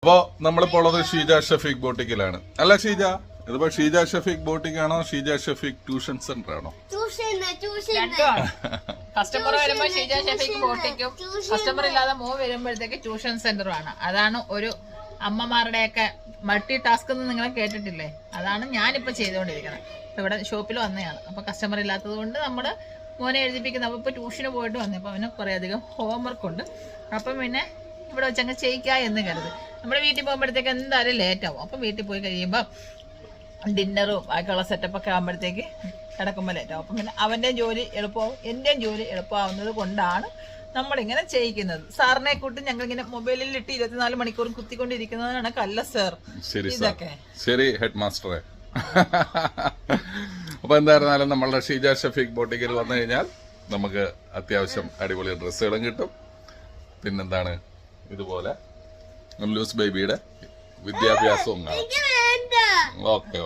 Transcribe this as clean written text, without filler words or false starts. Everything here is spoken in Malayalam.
അപ്പോ നമ്മളിപ്പോ ഉള്ളത് ഷീജ ഷഫീഖ് ബോട്ടിക്കിലാണ്. അല്ല ഷീജ, ഇതിപ്പോ ഷീജ ഷഫീഖ് ബോട്ടിക് ആണോ ഷീജ ഷഫീഖ് ട്യൂഷൻ സെന്റർ ആണോ? കസ്റ്റമർ വരുമ്പോ ഷീജ ഷഫീഖ് ബോട്ടിക്കും, കസ്റ്റമർ ഇല്ലാതെ വരുമ്പോഴത്തേക്ക് ട്യൂഷൻ സെന്ററും ആണ്. അതാണ് ഒരു അമ്മമാരുടെയൊക്കെ മൾട്ടി ടാസ്ക് എന്ന് നിങ്ങൾ കേട്ടിട്ടില്ലേ? അതാണ് ഞാനിപ്പോ ചെയ്തുകൊണ്ടിരിക്കുന്നത്. ഇവിടെ ഷോപ്പിൽ വന്നതാണ്. അപ്പൊ കസ്റ്റമർ ഇല്ലാത്തത് കൊണ്ട് നമ്മള് മോനെ എഴുതിപ്പിക്കുന്നത്. അപ്പൊ ഇപ്പൊ ട്യൂഷന് പോയിട്ട് വന്നപ്പോ അവന് കുറെ അധികം ഹോംവർക്ക് ഉണ്ട്. അപ്പം പിന്നെ ഇവിടെ വെച്ചങ്ങ് ചെയ്യിക്ക എന്ന് കരുത്. നമ്മുടെ വീട്ടിൽ പോകുമ്പോഴത്തേക്ക് എന്തായാലും ലേറ്റ് ആവും. അപ്പം വീട്ടിൽ പോയി കഴിയുമ്പോൾ ഡിന്നറും ബാക്കിയുള്ള സെറ്റപ്പൊക്കെ ആകുമ്പോഴത്തേക്ക് കിടക്കുമ്പോൾ ലേറ്റ് ആവും. അപ്പം പിന്നെ അവൻ്റെയും ജോലി എളുപ്പമാവും, എൻ്റെയും ജോലി എളുപ്പമാവുന്നത് കൊണ്ടാണ് നമ്മളിങ്ങനെ ചെയ്യിക്കുന്നത്. സാറിനെ കൂട്ടി ഞങ്ങളിങ്ങനെ മൊബൈലിൽ ഇട്ട് 24 മണിക്കൂറും കുത്തിക്കൊണ്ടിരിക്കുന്നതാണ്. കല്ല സാർ ഇതൊക്കെ. ശരി ഹെഡ് മാസ്റ്ററെ. അപ്പൊ എന്തായിരുന്നാലും നമ്മളുടെ ഷീജ ഷഫീഖ് ബോട്ടിക്കിൽ വന്നു കഴിഞ്ഞാൽ നമുക്ക് അത്യാവശ്യം അടിപൊളി ഡ്രസ്സുകളും കിട്ടും. പിന്നെന്താണ്, ഇതുപോലെ ലൂസ് ബേബിയുടെ വിദ്യാഭ്യാസവും കാണാം. ഓക്കെ.